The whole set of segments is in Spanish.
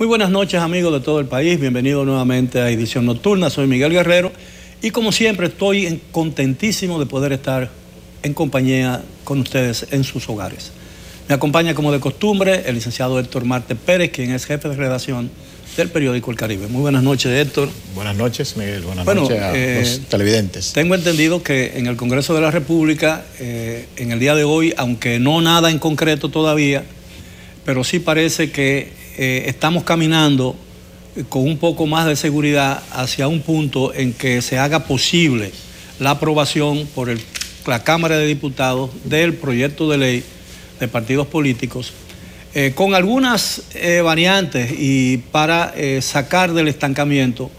Muy buenas noches, amigos de todo el país. Bienvenidos nuevamente a Edición Nocturna. Soy Miguel Guerrero y como siempre estoy contentísimo de poder estar en compañía con ustedes en sus hogares. Me acompaña como de costumbre el licenciado Héctor Marte Pérez, quien es jefe de redacción del periódico El Caribe. Muy buenas noches, Héctor. Buenas noches, Miguel. Buenas noches a los televidentes. Tengo entendido que en el Congreso de la República, en el día de hoy, aunque no nada en concreto todavía, pero sí parece que estamos caminando con un poco más de seguridad hacia un punto en que se haga posible la aprobación por la Cámara de Diputados del proyecto de ley de partidos políticos, con algunas variantes y para sacar del estancamiento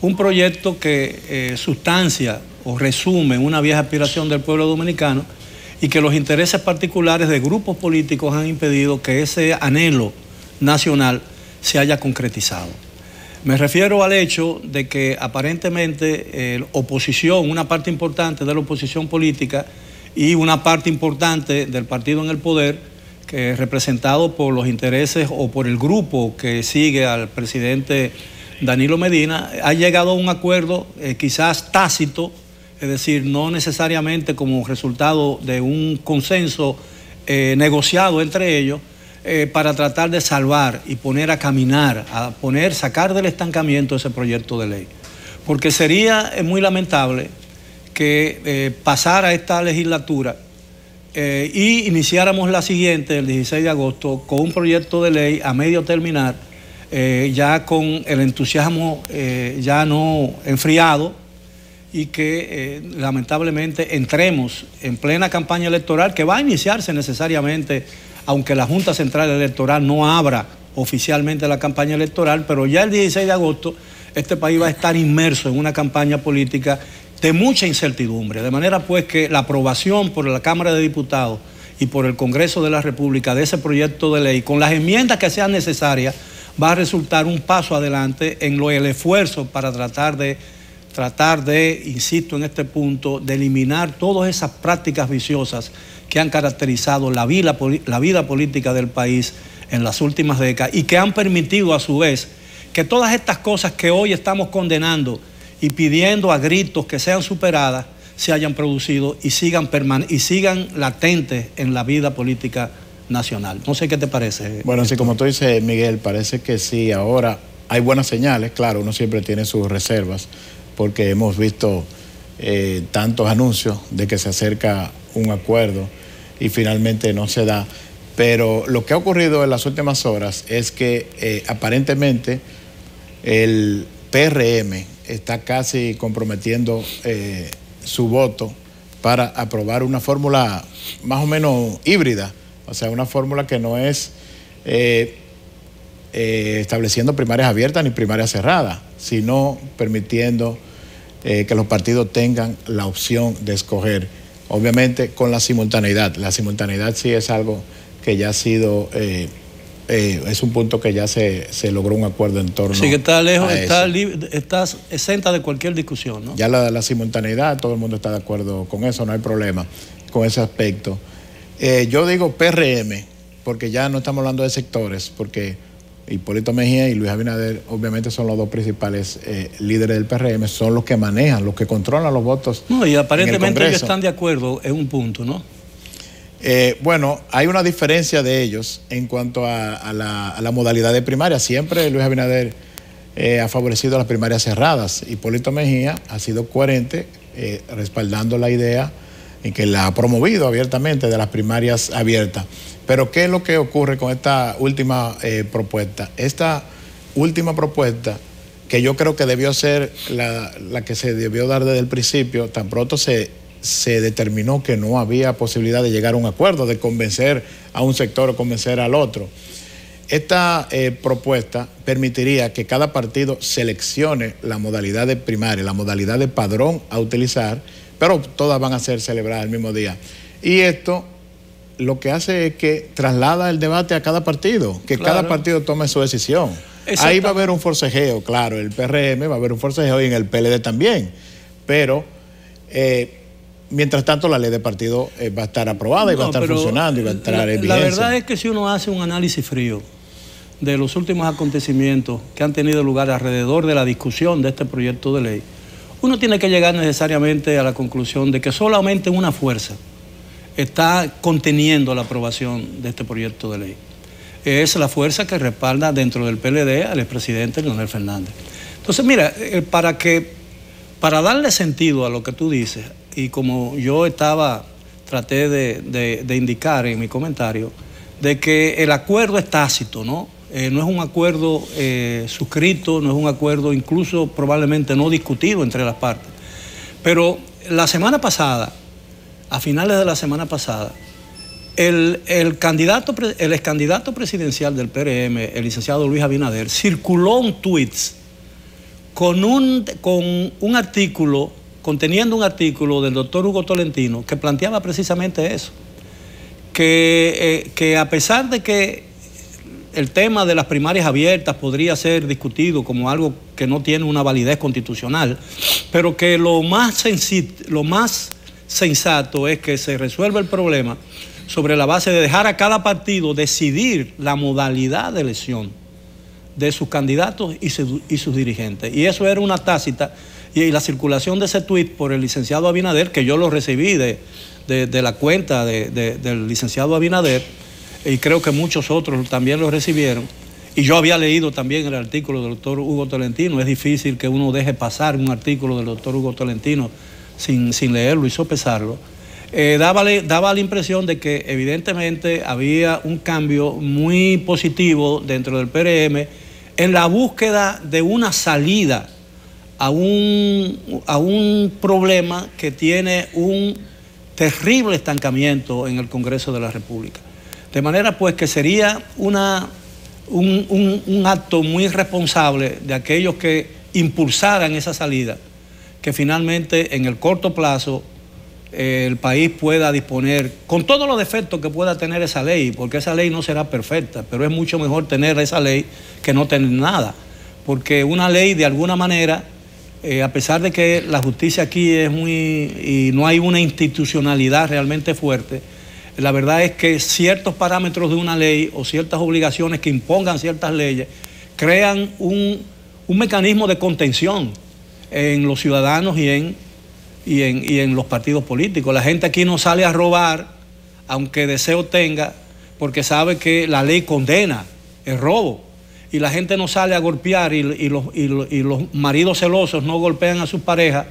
un proyecto que sustancia o resume una vieja aspiración del pueblo dominicano y que los intereses particulares de grupos políticos han impedido que ese anhelo nacional se haya concretizado. Me refiero al hecho de que aparentemente oposición, una parte importante de la oposición política y una parte importante del partido en el poder, que es representado por los intereses o por el grupo que sigue al presidente Danilo Medina, ha llegado a un acuerdo quizás tácito, es decir, no necesariamente como resultado de un consenso negociado entre ellos, para tratar de salvar y poner a caminar, sacar del estancamiento ese proyecto de ley. Porque sería muy lamentable que pasara esta legislatura y iniciáramos la siguiente, el 16 de agosto, con un proyecto de ley a medio terminar, ya con el entusiasmo ya no enfriado, y que lamentablemente entremos en plena campaña electoral que va a iniciarse necesariamente, aunque la Junta Central Electoral no abra oficialmente la campaña electoral, pero ya el 16 de agosto este país va a estar inmerso en una campaña política de mucha incertidumbre, de manera pues que la aprobación por la Cámara de Diputados y por el Congreso de la República de ese proyecto de ley, con las enmiendas que sean necesarias, va a resultar un paso adelante en el esfuerzo para tratar de, insisto en este punto, de eliminar todas esas prácticas viciosas que han caracterizado la vida política del país en las últimas décadas y que han permitido a su vez que todas estas cosas que hoy estamos condenando y pidiendo a gritos que sean superadas, se hayan producido y sigan latentes en la vida política nacional. No sé qué te parece. Bueno, sí, como tú dices, Miguel, parece que sí, ahora hay buenas señales, claro, uno siempre tiene sus reservas, porque hemos visto tantos anuncios de que se acerca un acuerdo y finalmente no se da. Pero lo que ha ocurrido en las últimas horas es que aparentemente el PRM está casi comprometiendo su voto para aprobar una fórmula más o menos híbrida, o sea, una fórmula que no es estableciendo primarias abiertas ni primarias cerradas, sino permitiendo que los partidos tengan la opción de escoger, obviamente con la simultaneidad. La simultaneidad sí es algo que ya ha sido, es un punto que ya se logró un acuerdo en torno a eso. Sí, que está lejos, estás exenta de cualquier discusión, ¿no? Ya la simultaneidad, todo el mundo está de acuerdo con eso, no hay problema con ese aspecto. Yo digo PRM, porque ya no estamos hablando de sectores, porque Hipólito Mejía y Luis Abinader obviamente son los dos principales líderes del PRM, son los que manejan, los que controlan los votos. No, y aparentemente ellos están de acuerdo en un punto, ¿no? Bueno, hay una diferencia de ellos en cuanto a la modalidad de primaria. Siempre Luis Abinader ha favorecido las primarias cerradas. Hipólito Mejía ha sido coherente, respaldando la idea y que la ha promovido abiertamente de las primarias abiertas. Pero ¿qué es lo que ocurre con esta última propuesta? Esta última propuesta, que yo creo que debió ser la que se debió dar desde el principio, tan pronto se determinó que no había posibilidad de llegar a un acuerdo, de convencer a un sector o convencer al otro. Esta propuesta permitiría que cada partido seleccione la modalidad de primaria, la modalidad de padrón a utilizar, pero todas van a ser celebradas el mismo día. Y esto lo que hace es que traslada el debate a cada partido, que claro, cada partido tome su decisión. Ahí va a haber un forcejeo, claro, el PRM va a haber un forcejeo y en el PLD también, pero mientras tanto la ley de partido va a estar aprobada y va a estar funcionando y va a entrar en vigencia. La verdad es que si uno hace un análisis frío de los últimos acontecimientos que han tenido lugar alrededor de la discusión de este proyecto de ley, uno tiene que llegar necesariamente a la conclusión de que solamente una fuerza está conteniendo la aprobación de este proyecto de ley. Es la fuerza que respalda dentro del PLD al expresidente Leonel Fernández. Entonces, mira, para darle sentido a lo que tú dices, y como yo traté de indicar en mi comentario, de que el acuerdo es tácito, ¿no? No es un acuerdo suscrito, no es un acuerdo incluso probablemente no discutido entre las partes. Pero la semana pasada, a finales de la semana pasada, el ex candidato presidencial del PRM, el licenciado Luis Abinader, circuló un tweet conteniendo un artículo del doctor Hugo Tolentino que planteaba precisamente eso, que a pesar de que el tema de las primarias abiertas podría ser discutido como algo que no tiene una validez constitucional, pero que lo más sensato es que se resuelva el problema sobre la base de dejar a cada partido decidir la modalidad de elección de sus candidatos y sus dirigentes. Y eso era una tácita, y la circulación de ese tuit por el licenciado Abinader, que yo lo recibí de la cuenta del licenciado Abinader, y creo que muchos otros también lo recibieron, y yo había leído también el artículo del doctor Hugo Tolentino. Es difícil que uno deje pasar un artículo del doctor Hugo Tolentino sin leerlo y sopesarlo. Daba la impresión de que evidentemente había un cambio muy positivo dentro del PRM en la búsqueda de una salida a un problema que tiene un terrible estancamiento en el Congreso de la República. De manera pues que sería un acto muy irresponsable de aquellos que impulsaran esa salida, que finalmente en el corto plazo el país pueda disponer, con todos los defectos que pueda tener esa ley, porque esa ley no será perfecta, pero es mucho mejor tener esa ley que no tener nada, porque una ley de alguna manera, a pesar de que la justicia aquí es y no hay una institucionalidad realmente fuerte, la verdad es que ciertos parámetros de una ley o ciertas obligaciones que impongan ciertas leyes crean un mecanismo de contención en los ciudadanos y en los partidos políticos. La gente aquí no sale a robar, aunque deseo tenga, porque sabe que la ley condena el robo. Y la gente no sale a golpear y los maridos celosos no golpean a sus parejas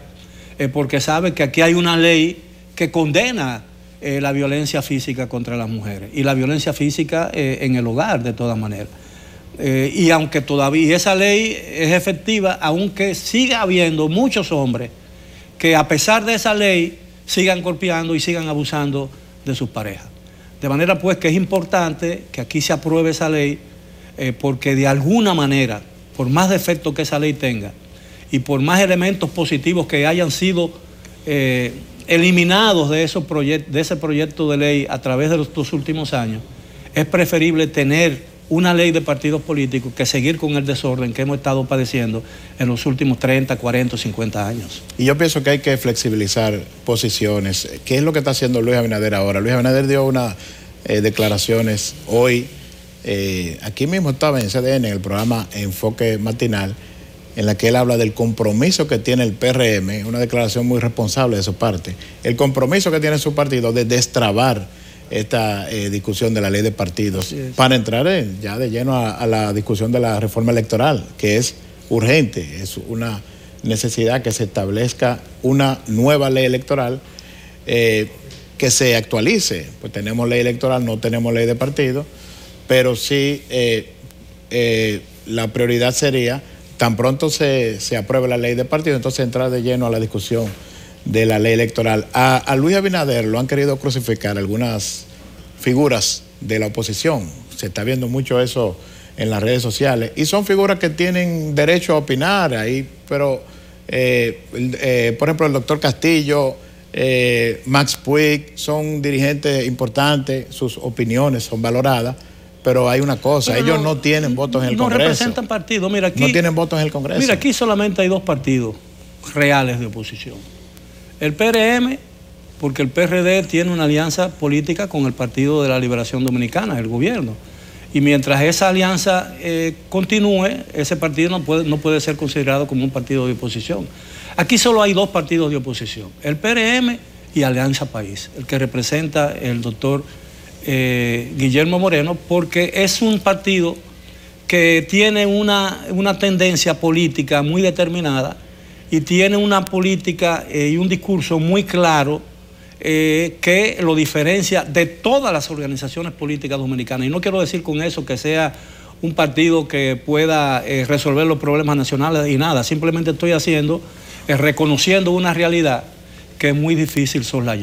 porque sabe que aquí hay una ley que condena la violencia física contra las mujeres y la violencia física en el hogar, de todas maneras. Y aunque todavía esa ley es efectiva, aunque siga habiendo muchos hombres que a pesar de esa ley sigan golpeando y sigan abusando de sus parejas. De manera pues que es importante que aquí se apruebe esa ley porque de alguna manera, por más defectos que esa ley tenga y por más elementos positivos que hayan sido eliminados de ese proyecto de ley a través de los últimos años, es preferible tener una ley de partidos políticos que seguir con el desorden que hemos estado padeciendo en los últimos 30, 40, 50 años. Y yo pienso que hay que flexibilizar posiciones. ¿Qué es lo que está haciendo Luis Abinader ahora? Luis Abinader dio unas declaraciones hoy, aquí mismo estaba en CDN, en el programa Enfoque Matinal, en la que él habla del compromiso que tiene el PRM, una declaración muy responsable de su parte, el compromiso que tiene su partido de destrabar esta discusión de la ley de partidos para entrar ya de lleno a la discusión de la reforma electoral, que es urgente, es una necesidad que se establezca una nueva ley electoral que se actualice. Pues tenemos ley electoral, no tenemos ley de partidos, pero sí la prioridad sería, tan pronto se apruebe la ley de partidos, entonces entrar de lleno a la discusión de la ley electoral. A Luis Abinader lo han querido crucificar algunas figuras de la oposición. Se está viendo mucho eso en las redes sociales. Y son figuras que tienen derecho a opinar ahí, pero, por ejemplo, el doctor Castillo, Max Puig, son dirigentes importantes, sus opiniones son valoradas, pero hay una cosa, pero ellos no tienen votos en el Congreso. No representan partidos. Mira, aquí, no tienen votos en el Congreso. Mira, aquí solamente hay dos partidos reales de oposición. El PRM, porque el PRD tiene una alianza política con el Partido de la Liberación Dominicana, el gobierno. Y mientras esa alianza continúe, ese partido no puede ser considerado como un partido de oposición. Aquí solo hay dos partidos de oposición, el PRM y Alianza País, el que representa el doctor Guillermo Moreno, porque es un partido que tiene una tendencia política muy determinada y tiene una política y un discurso muy claro que lo diferencia de todas las organizaciones políticas dominicanas. Y no quiero decir con eso que sea un partido que pueda resolver los problemas nacionales y nada, simplemente estoy reconociendo una realidad que es muy difícil soslayar.